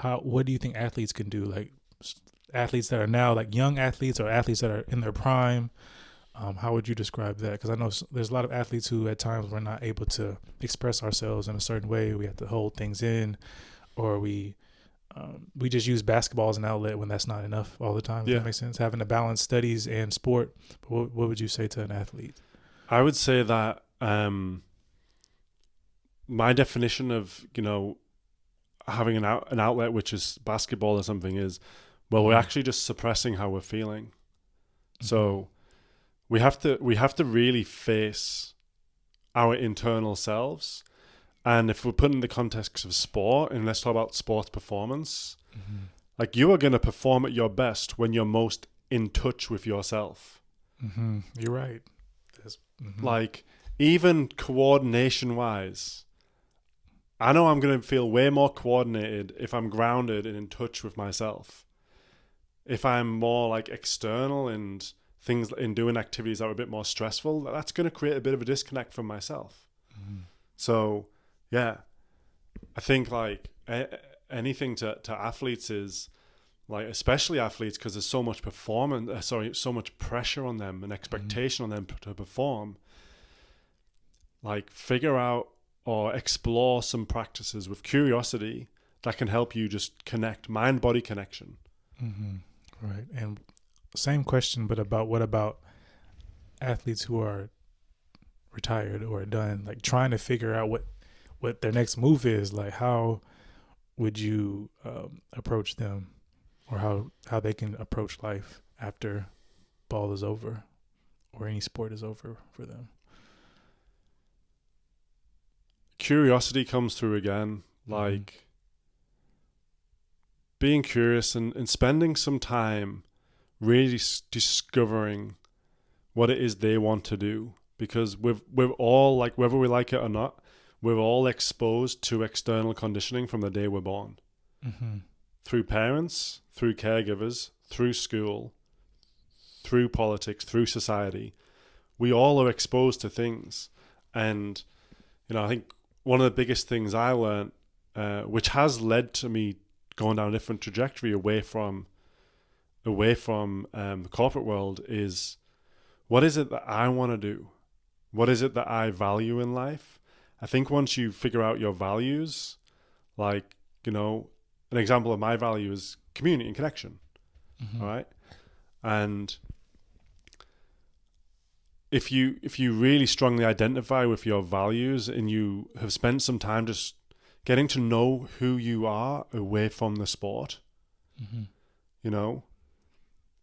What do you think athletes can do? Like athletes that are now like young athletes or athletes that are in their prime. How would you describe that? Because I know there's a lot of athletes who at times we're not able to express ourselves in a certain way. We have to hold things in, or we just use basketball as an outlet when that's not enough all the time. Does that make sense? Having to balance studies and sport. But what would you say to an athlete? I would say that my definition of, you know, having an outlet, which is basketball or something, is, well, we're actually just suppressing how we're feeling. So we have to really face our internal selves. And if we're put in the context of sport, and let's talk about sports performance, like, you are going to perform at your best when you're most in touch with yourself. You're right. Like, even coordination wise, I know I'm going to feel way more coordinated if I'm grounded and in touch with myself. If I'm more like external and things in doing activities that are a bit more stressful, that's going to create a bit of a disconnect from myself. So yeah, I think like anything to athletes is like, especially athletes, because there's so much so much pressure on them and expectation on them to perform. Like, figure out or explore some practices with curiosity that can help you just connect, mind-body connection. Right. And same question, but what about athletes who are retired or done, like trying to figure out what their next move is? Like, how would you approach them, or how they can approach life after ball is over or any sport is over for them? Curiosity comes through again, like being curious and spending some time really discovering what it is they want to do. Because we're all, like, whether we like it or not, we're all exposed to external conditioning from the day we're born. Through parents, through caregivers, through school, through politics, through society. We all are exposed to things. And, you know, I think one of the biggest things I learned, which has led to me going down a different trajectory away from the corporate world, is, what is it that I want to do? What is it that I value in life? I think once you figure out your values, like, you know, an example of my value is community and connection. All right. And if you really strongly identify with your values and you have spent some time just getting to know who you are away from the sport, you know,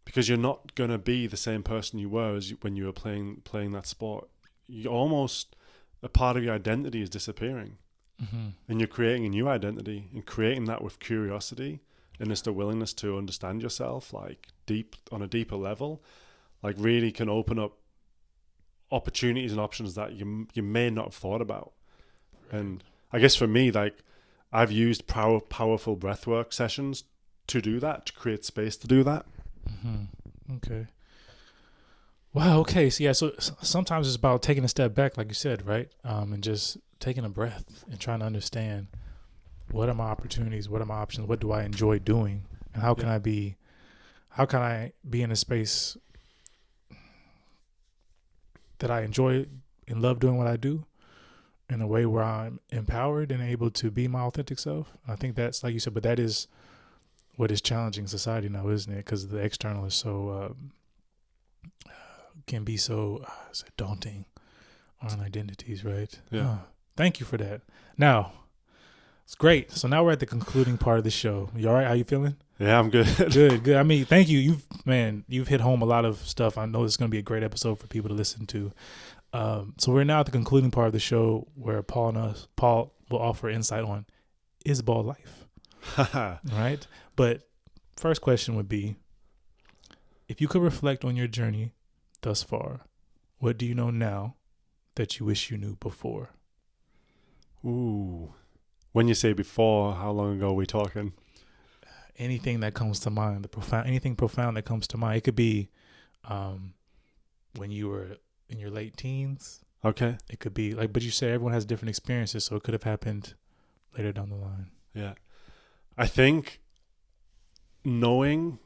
because you're not going to be the same person you were as when you were playing that sport. You almost, a part of your identity is disappearing, and you're creating a new identity, and creating that with curiosity and just a willingness to understand yourself, like, on a deeper level, like, really can open up opportunities and options that you may not have thought about. And I guess for me, like, I've used powerful breathwork sessions to do that, to create space to do that. Mm-hmm. Okay. Wow. Okay. So yeah. So sometimes it's about taking a step back, like you said, right? And just taking a breath and trying to understand, what are my opportunities? What are my options? What do I enjoy doing? And how can I be in a space that I enjoy and love doing what I do in a way where I'm empowered and able to be my authentic self? I think that's, like you said, but that is what is challenging society now, isn't it? Because the external is so, can be so daunting on identities, right? Yeah. Thank you for that. Now, it's great. So now we're at the concluding part of the show. You all right? How you feeling? Yeah, I'm good. Good. I mean, thank you. You've hit home a lot of stuff. I know it's going to be a great episode for people to listen to. So we're now at the concluding part of the show where Paul will offer insight on, is ball life? Right? But first question would be, if you could reflect on your journey thus far, what do you know now that you wish you knew before? Ooh. When you say before, how long ago are we talking? Anything that comes to mind, anything profound that comes to mind. It could be when you were in your late teens. Okay. It could be like, but you say everyone has different experiences, so it could have happened later down the line. Yeah. I think knowing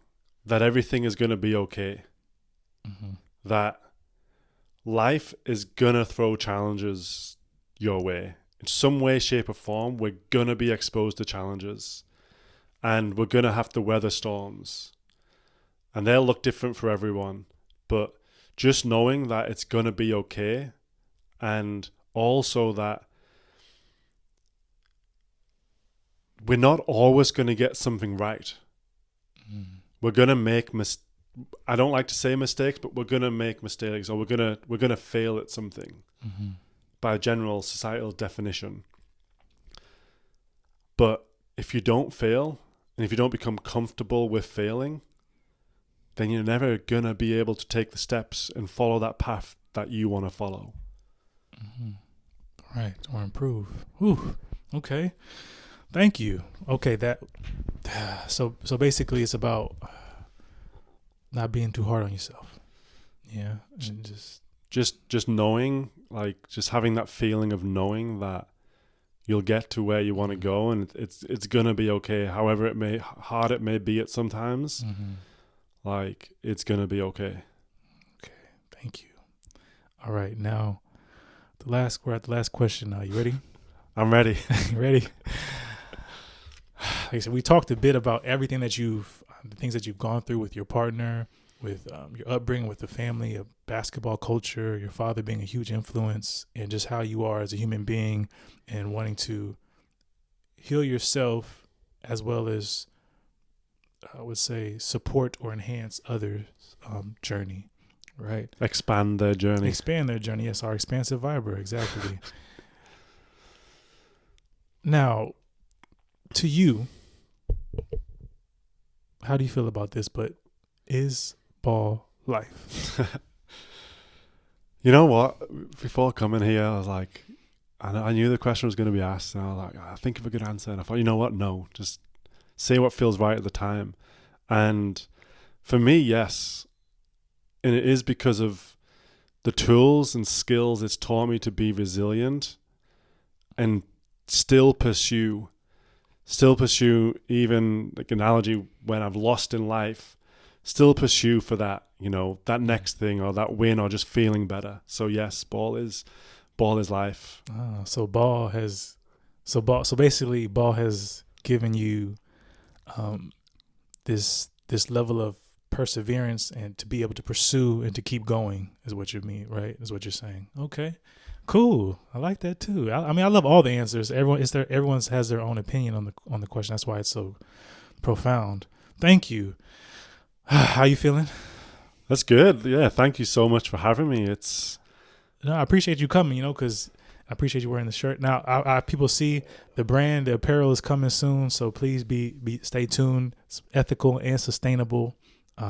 that everything is going to be okay, that life is going to throw challenges your way. In some way, shape, or form, we're going to be exposed to challenges. And we're going to have to weather storms. And they'll look different for everyone. But just knowing that it's going to be okay. And also that we're not always going to get something right. We're going to make I don't like to say mistakes, but we're going to make mistakes, or we're going to fail at something by general societal definition. But if you don't fail, and if you don't become comfortable with failing, then you're never going to be able to take the steps and follow that path that you want to follow. Right. Or improve. Whew. Okay. Thank you. Okay. So basically it's about not being too hard on yourself. Yeah. And just knowing, like, just having that feeling of knowing that you'll get to where you want to go, and it's gonna be okay. However hard it may be at sometimes, like, it's gonna be okay. Okay, thank you. All right, now we're at the last question. Now, you ready? I'm ready. You ready? Like I said, we talked a bit about everything that the things that you've gone through with your partner, with your upbringing, with the family, of basketball culture, your father being a huge influence, and just how you are as a human being and wanting to heal yourself as well as, I would say, support or enhance others' journey, right? Expand their journey. Expand their journey. Yes, our expansive viber, exactly. Now, to you, how do you feel about this? But is ball life? You know what? Before coming here, I was like, I knew the question was going to be asked, and I was like, I think of a good answer. And I thought, you know what? No, just say what feels right at the time. And for me, yes. And it is because of the tools and skills it's taught me to be resilient and still pursue even, like, analogy, when I've lost in life, still pursue for that, that next thing or that win or just feeling better. So yes, ball is life. So basically ball has given you this level of perseverance and to be able to pursue and to keep going is what you mean, right? Is what you're saying. Okay. Cool. I like that too. I mean, I love all the answers. Everyone has their own opinion on the question. That's why it's so profound. Thank you. How you feeling? That's good. Yeah. Thank you so much for having me. No, I appreciate you coming, because I appreciate you wearing the shirt. Now, people see the brand, the apparel is coming soon. So please stay tuned. It's ethical and sustainable. But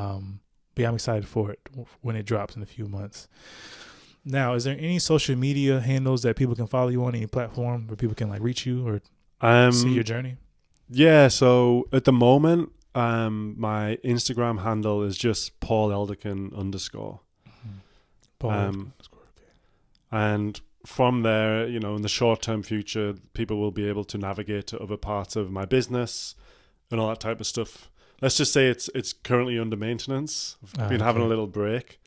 I'm excited for it when it drops in a few months. Now, is there any social media handles that people can follow you on, any platform where people can like reach you or see your journey? Yeah, so at the moment, my Instagram handle is just Paul Elderkin _. Paul Elderkin _. And from there, you know, in the short-term future, people will be able to navigate to other parts of my business and all that type of stuff. Let's just say it's currently under maintenance. I've been having a little break.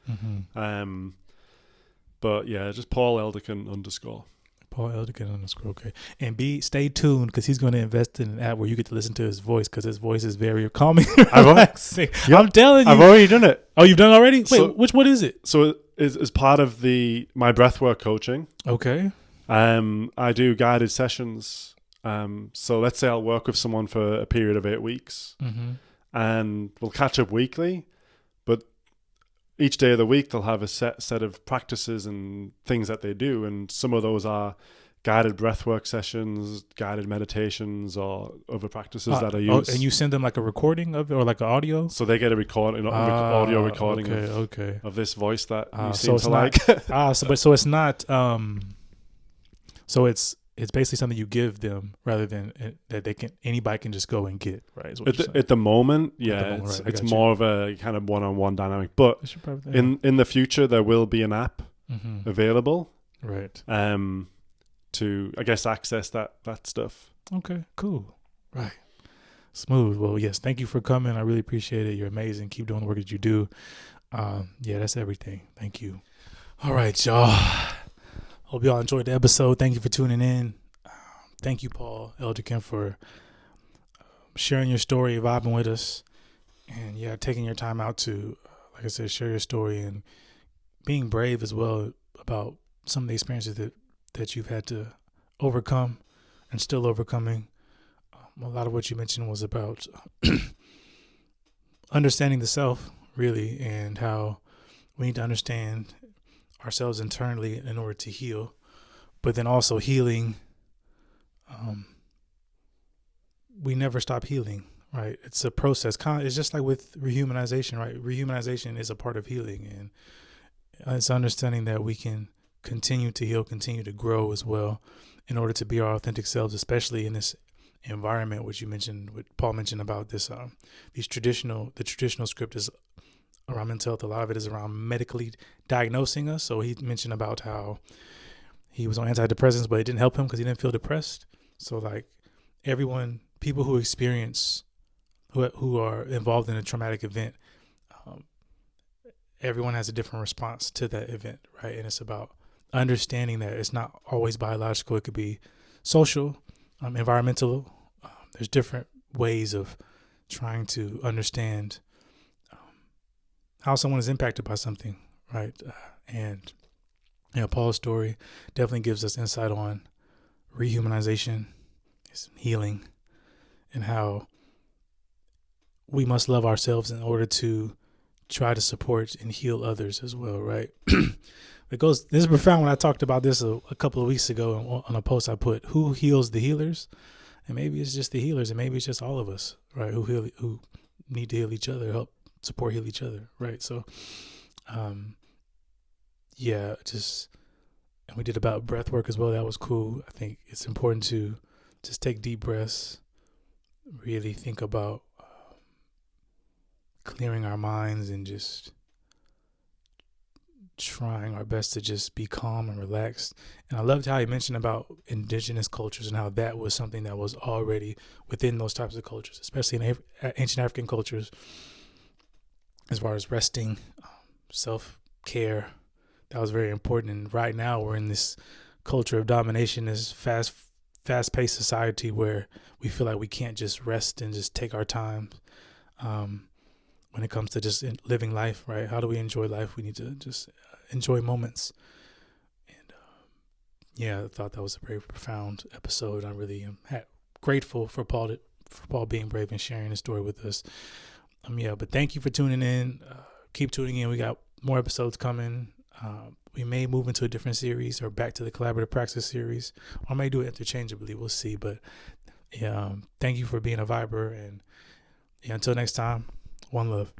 But yeah, just Paul Elderkin _. Paul Elderkin _. Okay. And stay tuned because he's going to invest in an app where you get to listen to his voice because his voice is very calming and relaxing. I'm telling you. I've already done it. Oh, you've done it already? Wait, what is it? So it's part of my breathwork coaching. Okay. I do guided sessions. So let's say I'll work with someone for a period of 8 weeks. And we'll catch up weekly, but each day of the week they'll have a set of practices and things that they do, and some of those are guided breathwork sessions, guided meditations, or other practices that I use. And you send them like a recording of it or like an audio? So they get a audio recording of this voice that you seem to like. So it's not. So it's basically something you give them rather than that anybody can just go and get, right? At the moment, yeah, it's more of a kind of one-on-one dynamic. But in the future, there will be an app available, right? To I guess access that stuff. Okay, cool, right? Smooth. Well, yes, thank you for coming. I really appreciate it. You're amazing. Keep doing the work that you do. Yeah, that's everything. Thank you. All right, y'all. Hope y'all enjoyed the episode. Thank you for tuning in. Thank you, Paul Elderkin, for sharing your story, vibing with us, and taking your time out to, like I said, share your story and being brave as well about some of the experiences that you've had to overcome and still overcoming. A lot of what you mentioned was about understanding the self, really, and how we need to understand ourselves internally in order to heal, but then also healing. We never stop healing, right? It's a process. It's just like with rehumanization, right? Rehumanization is a part of healing, and it's understanding that we can continue to heal, continue to grow as well, in order to be our authentic selves, especially in this environment, which you mentioned, what Paul mentioned about this. The traditional script is around mental health. A lot of it is around medically diagnosing us. So he mentioned about how he was on antidepressants, but it didn't help him because he didn't feel depressed. So like people who experience, who are involved in a traumatic event, everyone has a different response to that event, right? And it's about understanding that it's not always biological. It could be social, environmental. There's different ways of trying to understand how someone is impacted by something, right? And Paul's story definitely gives us insight on rehumanization, healing, and how we must love ourselves in order to try to support and heal others as well, right? This is profound. When I talked about this a couple of weeks ago on a post I put, who heals the healers? And maybe it's just the healers, and maybe it's just all of us, right? Who need to heal each other, help support, heal each other, right? So, and we did about breath work as well. That was cool. I think it's important to just take deep breaths, really think about clearing our minds and just trying our best to just be calm and relaxed. And I loved how he mentioned about indigenous cultures and how that was something that was already within those types of cultures, especially in ancient African cultures, as far as resting, self-care. That was very important. And right now we're in this culture of domination, this fast-paced society where we feel like we can't just rest and just take our time when it comes to just living life, right? How do we enjoy life? We need to just enjoy moments. And I thought that was a very profound episode. I really am grateful for Paul being brave and sharing his story with us. But thank you for tuning in. Keep tuning in. We got more episodes coming. We may move into a different series or back to the collaborative practice series, or may do it interchangeably. We'll see. But thank you for being a viber. And until next time, one love.